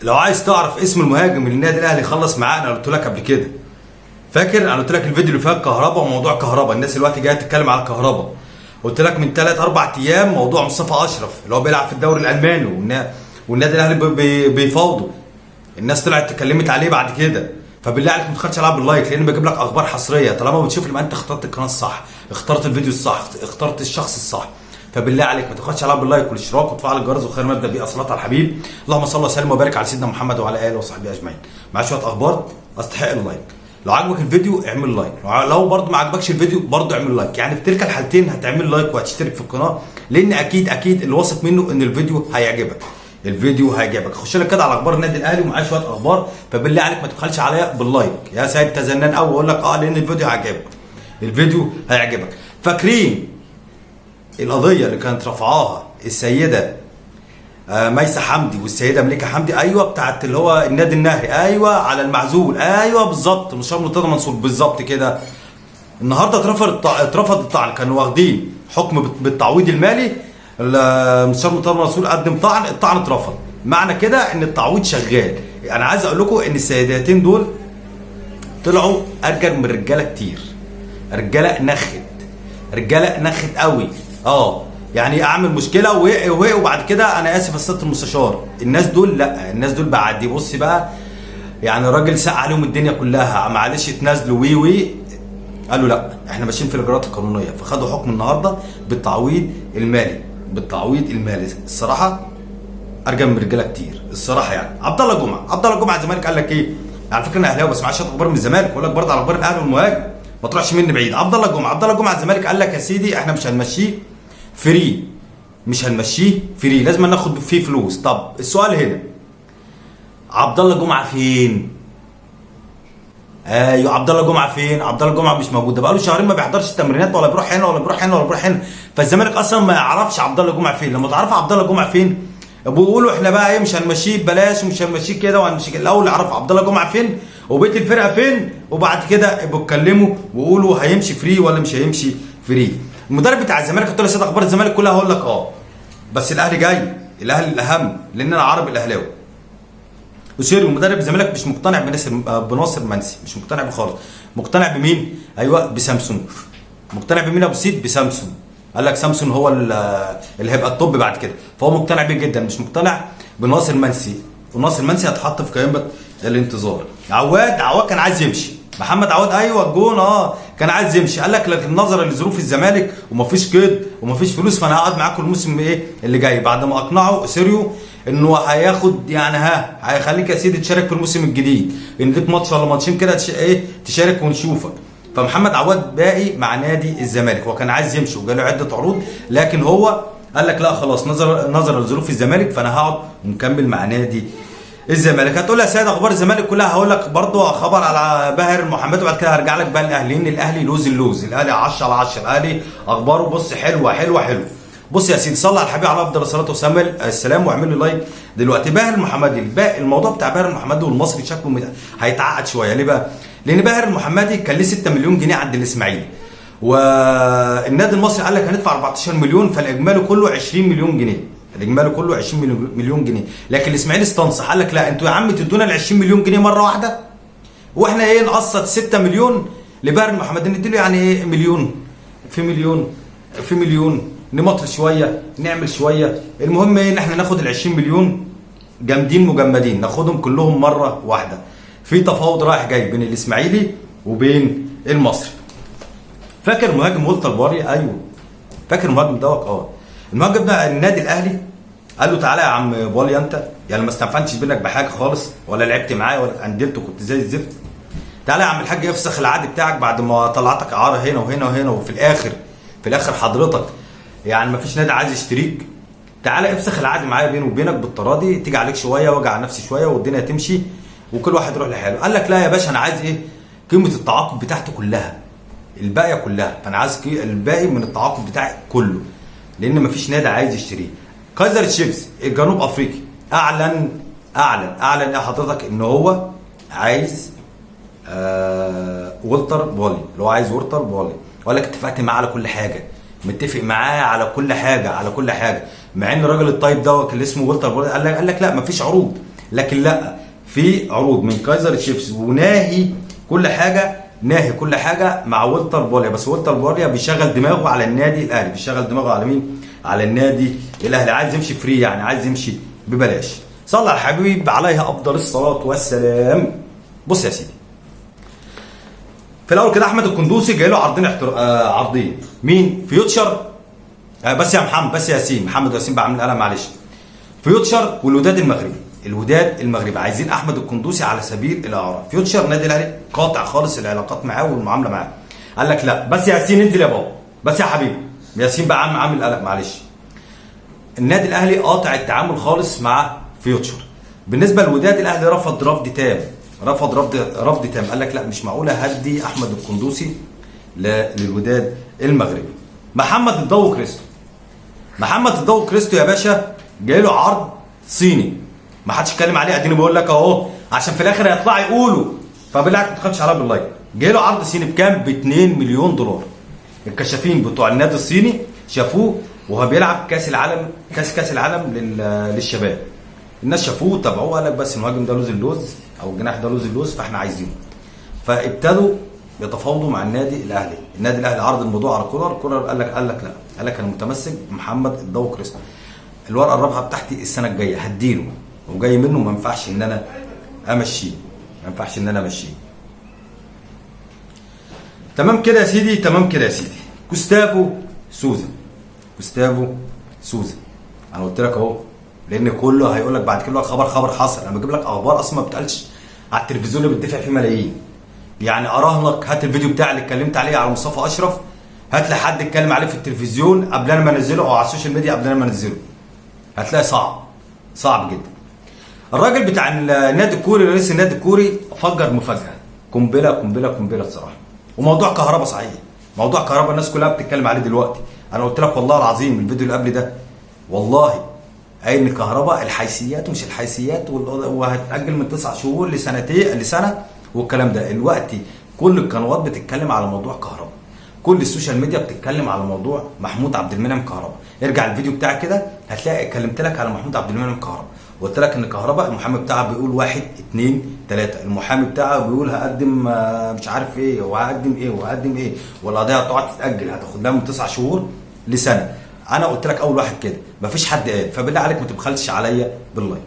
لو عايز تعرف اسم المهاجم اللي النادي الاهلي خلص معاه، انا قلت لك قبل كده. فاكر انا قلت لك الفيديو اللي فات كهربا وموضوع كهربا، الناس دلوقتي جايه تتكلم على كهربا. قلت لك من 3 4 ايام موضوع مصطفى اشرف اللي هو بيلعب في الدوري الالماني والنادي الاهلي بيفاوضه. الناس طلعت اتكلمت عليه بعد كده. فبالله عليك ما تخش العب باللايك، لان بجيب لك اخبار حصريه. طالما بتشوف لما انت اخترت القناه الصح، اخترت الفيديو الصح، اخترت الشخص الصح، فبالله عليك ما تخش العب باللايك والاشتراك وتفعل الجرس. وخير ما ابدا بيه الصلاه على الحبيب، اللهم صل وسلم وبارك على سيدنا محمد وعلى اله وصحبه اجمعين. مع شويه اخبار استحق اللايك. لو عجبك الفيديو اعمل لايك، لو برضه ما عجبكش الفيديو برضه اعمل لايك. يعني في تلك الحالتين هتعمل لايك وهتشترك في القناه، لان اكيد اللي واثق منه ان الفيديو هيعجبك. الفيديو هيعجبك. خش لك كده على اخبار النادي الاهلي ومعاه شويه اخبار. فبالله عليك ما تبخلش عليا باللايك يا سيد تزنان قوي. واقول لك لان الفيديو هيعجبك. الفيديو هيعجبك. فاكرين القضيه اللي كانت رفعاها السيده ميسة حمدي والسيده مليكه حمدي؟ ايوه، بتاعت اللي هو النادي النهري. ايوه، على المعزول. ايوه بالظبط، مستشار مرتضى منصور بالظبط كده. النهارده اترفض الطعن. كانوا واخدين حكم بالتعويض المالي. المستشار مرتضى منصور قدم طعن، الطعن اترفض. معنى كده ان التعويض شغال. انا عايز اقول لكم ان السيداتين دول طلعوا ارجل من رجاله كتير. رجاله نخت قوي. يعني اعمل مشكله وبعد كده انا اسف يا سياده المستشار. الناس دول لا، الناس دول بعد بص بقى، يعني الراجل ساق عليهم الدنيا كلها. معلش اتنازلوا وي قالوا لا احنا ماشيين في الاجراءات القانونيه. فخدوا حكم النهارده بالتعويض المالي. الصراحه ارجل من رجاله كتير الصراحه. يعني عبد الله جمعه الزمالك قال لك ايه؟ على فكره انا اهلاوي بس معلش اخبار من الزمالك، بقول لك برضه على اخبار الاهلي والمهاجم، ما تروحش مني بعيد. عبد الله جمعه الزمالك قال لك يا سيدي احنا مش هنمشيه فري، لازم ناخد فيه فلوس. طب السؤال هنا، عبد الله جمعه فين؟ ايوه عبد الله جمعه فين؟ عبد الله جمعه مش موجود. ده بقاله شهرين ما بيحضرش التمرينات، ولا بيروح هنا. فالزمالك اصلا ما يعرفش عبد الله جمعه فين. لما تعرف عبد الله جمعه فين بيقولوا احنا بقى ايه، مش هنمشيه ببلاش ومش هنمشيه كده وهنمشيه كده. الاول يعرف عبد الله جمعه فين وبيت الفرقه فين، وبعد كده بيتكلموا ويقولوا هيمشي فري ولا مش هيمشي فري. المدرب بتاع الزمالك قلت له يا سيد اخبار الزمالك كلها، هقول لك بس الاهلي جاي، الاهلي الاهم لان انا عربي الاهلاوي. وسيري مدرب الزمالك مش مقتنع بناصر منسي، مش مقتنع بيه خالص. مقتنع بمين؟ ايوه بسامسون. مقتنع بمين ابو سيد؟ بسامسون. قال لك سامسون هو اللي هيبقى الطب بعد كده، فهو مقتنع بيه جدا. مش مقتنع بناصر منسي، وناصر منسي هتحط في قائمه الانتظار. عواد كان عايز يمشي. محمد عواد ايوه الجون كان عايز يمشي. قال لك لكن نظرا لظروف الزمالك ومفيش قيد ومفيش فلوس، فانا هقعد معاكم الموسم اللي جاي. بعد ما اقنعوا سيريو انه هياخد يعني هيخليك يا سيدي تشارك في الموسم الجديد، نديك ماتش ولا ماتشين كده تشارك ونشوفك. فمحمد عواد باقي مع نادي الزمالك. هو كان عايز يمشي وجاله عده عروض، لكن هو قال لك لا خلاص نظرا لظروف الزمالك فانا هقعد ومكمل مع نادي الزمالك. هتقول يا سيد اخبار الزمالك كلها، هقول لك برضه خبر على باهر المحمدي وبعد كده هرجع لك بقى الاهليين. الاهلي اللوز، الاهلي 10 على 10. الاهلي اخباره بص حلوه. بص يا سيدي صلي على الحبيب على افضل الصلاه والسلام واعمل لي لايك دلوقتي. باهر المحمدي، الموضوع بتاع باهر المحمدي والمصري شكله هيتعقد شويه. ليه بقى؟ لان باهر المحمدي كان ليه 6 مليون جنيه عند الاسماعيلي، والنادي المصري قال لك هندفع 14 مليون، فالاجمالي كله 20 مليون جنيه. الاجمالي كله 20 مليون جنيه، لكن الاسماعيلي استنصح قال لك لا انتوا يا عم تدونا ال 20 مليون جنيه مره واحده، واحنا نقسط 6 مليون لباهر المحمدي، نديله يعني مليون في مليون نمطر شويه نعمل شويه. المهم ان احنا ناخد ال 20 مليون جامدين مجمدين، ناخدهم كلهم مره واحده. في تفاوض رايح جاي بين الاسماعيلي وبين المصري. فاكر مهاجم والتر بواليا؟ ايوه فاكر المهاجم دوت. المهاجم ده النادي الاهلي قال له تعالى يا عم بواليا انت، يعني ما استنفعنتش بينك بحاجه خالص، ولا لعبت معايا ولا اتعندلت وكنت زي الزفت. تعالى يا عم الحاج افسخ العقد بتاعك بعد ما طلعتك اعاره هنا وهنا، وفي الاخر حضرتك يعني ما فيش نادي عايز يشتريك. تعالى افسخ العقد معايا بيني وبينك بالتراضي، تيجي عليك شويه واجي على نفسي شويه والدنيا تمشي وكل واحد يروح لحاله. قال لك لا يا باشا انا عايز قيمه التعاقد بتاعته كلها، الباقيه كلها، فانا عايز الباقي من التعاقد بتاعي كله، لان ما فيش نادي عايز يشتريه. كايزر تشيفز الجنوب افريقي اعلن حضرتك ان هو عايز والتر بواليا، اللي هو عايز والتر بواليا. وقال لك اتفقت معاه على كل حاجه، متفق معاه على كل حاجه، مع ان الراجل الطيب ده اللي اسمه والتر بواليا قال لك لا مفيش عروض، لكن لا، في عروض من كايزر تشيفز وناهي كل حاجه، ناهي كل حاجه مع والتر بوليا. بس والتر بوليا بيشغل دماغه على النادي الاهلي، بيشغل دماغه على مين؟ على النادي الاهلي. عايز يمشي فري، يعني عايز يمشي ببلاش. صلى على الحبيب عليها افضل الصلاه والسلام. بص يا سيدي، في الاول كده احمد القندوسي جاي له عرضين عرضين. مين؟ فيوتشر بس يا محمد، بس يا ياسين، محمد وياسين بعمل قلم معلش. فيوتشر والوداد المغربي. الوداد المغربي عايزين احمد القندوسي على سبيل الاعاره. فيوتشر نادي الاهلي قاطع خالص العلاقات معاه والمعامله معاه. قال لك لا، بس يا ياسين انزل يا بابا، بس يا حبيبي ياسين بقى عامل قلق معلش. النادي الاهلي قاطع التعامل خالص مع فيوتشر. بالنسبه للوداد الاهلي رفض رفض تام، رفض تام. قال لك لا، مش معقوله هدي احمد القندوسي للوداد المغربي. محمد الضو كريستو. محمد الضو كريستو يا باشا جاي له عرض صيني، ما حدش اتكلم عليه، اديني بقول لك اهو عشان في الاخر هيطلعوا يقولوا، فبالله ما تخافش عليا باللايك. جاي له عرض صيني بكام؟ ب 2 مليون دولار. الكشافين بتوع النادي الصيني شافوه وهو بيلعب كاس العالم، كاس العالم للشباب. الناس شافوه وتابعوه، قال لك بس المهاجم ده لوز اللوز او الجناح ده لوز اللوز، فاحنا عايزينه. فابتدوا يتفاوضوا مع النادي الاهلي. النادي الاهلي عرض الموضوع على كولر قال لك لا، قال لك انا متمسك بمحمد الضو كريستو. الورقه الرابحه بتاعتي السنه الجايه هديله، وجاي منه ما ينفعش ان انا امشيه، ما ينفعش ان انا امشيه. تمام كده يا سيدي، تمام كده يا سيدي. جوستافو سوزا. جوستافو سوزا انا قلت لك اهو، لان كله هيقول لك بعد كده خبر حصل. انا بجيب لك اخبار اصلا ما بتقالش على التلفزيون اللي بتدفع فيه ملايين. يعني اراهنك هات الفيديو بتاعي اللي اتكلمت عليه على مصطفى اشرف، هات لي حد اتكلم عليه في التلفزيون قبل انا ما انزله او على السوشيال ميديا قبل انا ما انزله، هتلاقي صعب جدا. الراجل بتاع النادي الكوري، رئيس النادي الكوري، فجر مفاجاه، قنبله الصراحه. وموضوع كهرباء صحيح، موضوع كهرباء الناس كلها بتتكلم عليه دلوقتي. انا قلت لك والله العظيم الفيديو اللي قبل ده، والله قايل ان كهرباء الحيثيات ومش الحيثيات، وهتاجل من 9 شهور لسنه والكلام ده. دلوقتي كل القنوات بتتكلم على موضوع كهرباء، كل السوشيال ميديا بتتكلم على موضوع محمود عبد المنعم كهرباء. ارجع الفيديو بتاعي كده هتلاقي كلمت لك على محمود عبد المنعم كهرباء، وقلت لك ان كهرباء المحامي بتاعها بيقول 1 2 3، المحامي بتاعها بيقول هقدم مش عارف ايه وهقدم ايه والقضيه هتقعد تتاجل، هتاخد لها من 9 شهور لسنه. انا قلت لك اول واحد كده، مفيش حد قال، فبالله عليك ما تبخلش عليا باللايك.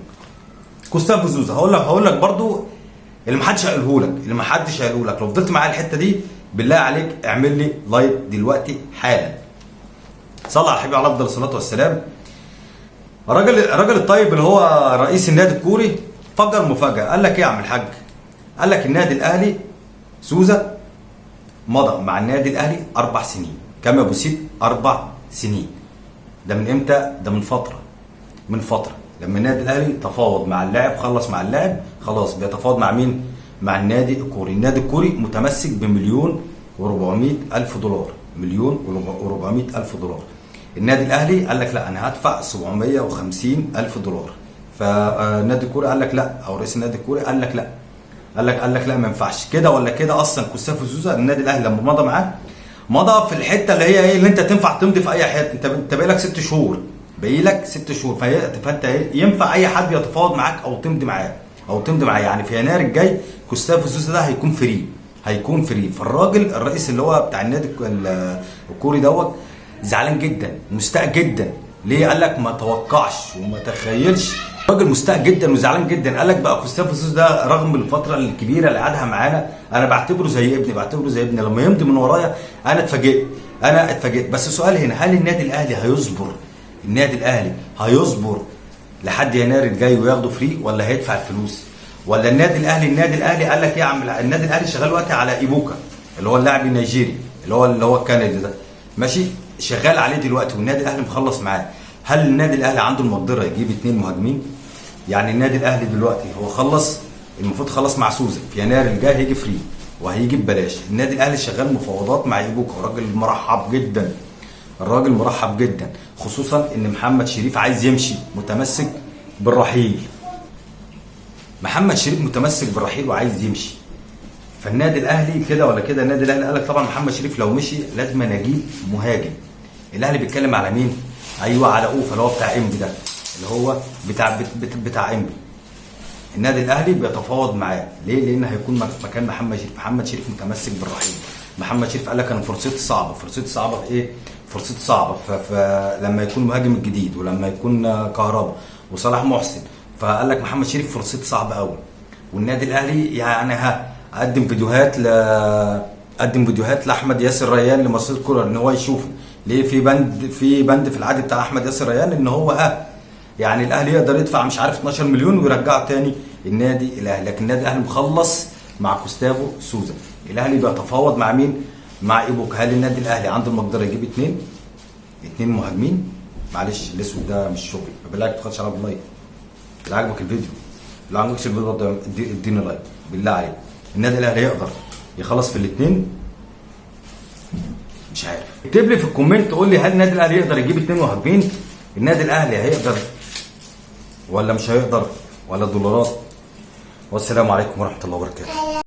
جوستافو سوزا هقول لك برضو اللي محدش هيقوله لك، لو فضلت معايا الحته دي بالله عليك اعمل لي لايك دلوقتي حالا. صلى على الحبيب على افضل الصلاه والسلام. الراجل الطيب اللي هو رئيس النادي الكوري فجر مفاجاه. قال لك ايه يا عم الحاج؟ قال لك النادي الاهلي سوزا مضى مع النادي الاهلي 4 سنين. كم يا ابو سيد؟ 4 سنين. ده من امتى؟ ده من فتره لما النادي الاهلي تفاوض مع اللاعب، خلص مع اللاعب، خلاص بيتفاوض مع مين؟ مع النادي الكوري. النادي الكوري متمسك ب1,400,000 دولار، 1,400,000 دولار. النادي الاهلي قال لك لا انا هدفع 750,000 دولار. فالنادي الكوري قال لك لا، او رئيس النادي الكوري قال لك لا، قال لك لا ما ينفعش كده ولا كده. اصلا جوستافو سوزا النادي الاهلي لما مضى معاه مضى في الحته اللي هي ايه، اللي انت تنفع تمضي في اي حته. انت باقي لك 6 شهور، فانت ينفع اي حد يتفاوض معاك او تمضي معاه. يعني في يناير الجاي جوستافو سوزا ده هيكون فري. فالراجل الرئيس اللي هو بتاع النادي الكوري دوت زعلان جدا، مستاء جدا. ليه؟ قال لك ما توقعش وما تخيلش. راجل مستاء جدا وزعلان جدا. قال لك بقى جوستافو سوزا ده رغم الفتره الكبيره اللي قعدها معانا انا بعتبره زي ابني، لما يمضي من ورايا انا اتفاجئت. بس السؤال هنا، هل النادي الاهلي هيصبر لحد يناير الجاي وياخده فري، ولا هيدفع الفلوس؟ ولا النادي الاهلي قال لك ايه يا عم؟ النادي الاهلي شغال دلوقتي على ايبوكا اللي هو اللاعب النيجيري اللي هو الكندي ده، ماشي، شغال عليه دلوقتي والنادي الاهلي مخلص معاه. هل النادي الاهلي عنده المقدره يجيب 2 مهاجمين؟ يعني النادي الاهلي دلوقتي هو المفروض خلص مع سوزا، في يناير الجاي هيجي فري وهيجي ببلاش. النادي الاهلي شغال مفاوضات مع ايبوكا، الراجل مرحب جدا، خصوصا ان محمد شريف عايز يمشي، متمسك بالرحيل. محمد شريف متمسك بالرحيل وعايز يمشي. فالنادي الاهلي كده ولا كده، النادي الاهلي قال لك طبعا محمد شريف لو مشي لازم نجيب مهاجم. الاهلي بيتكلم على مين؟ ايوه على اوفا اللي هو بتاع انبي ده، اللي هو بتاع انبي. النادي الاهلي بيتفاوض معاه ليه؟ لان هيكون مكان محمد شريف. محمد شريف متمسك بالرحيل. محمد شريف قال لك انا فرصتي صعبه. فرصتي صعبه في ايه؟ فرصتي صعبه فلما يكون مهاجم الجديد ولما يكون كهربا وصلاح محسن، فقال لك محمد شريف فرصتي صعبه قوي. والنادي الاهلي يعني قدم فيديوهات لاحمد ياسر ريان لمصير كولر ان هو يشوفه. ليه؟ في بند في العقد بتاع احمد ياسر ريان ان هو يعني الاهلي يقدر يدفع مش عارف 12 مليون ويرجعه تاني النادي الاهلي. لكن النادي الاهلي مخلص مع جوستافو سوزا. الاهلي بيتفاوض مع مين؟ مع ايبوك. هل النادي الاهلي عنده المقدره يجيب اتنين مهاجمين؟ معلش الاسود ده مش شغل. بالله عليك ما تاخدش على اللايك. اللي عاجبك الفيديو، اللي عاجبكش الفيديو ده اديني لايك بالله عليك. النادي الاهلي يقدر يخلص في الاثنين؟ مش عارف. اكتب لي في الكومنت قول لي هل النادي الاهلي يقدر يجيب 2 مهاجمين؟ النادي الاهلي هيقدر ولا مش هيقدر ولا دولارات؟ والسلام عليكم ورحمه الله وبركاته.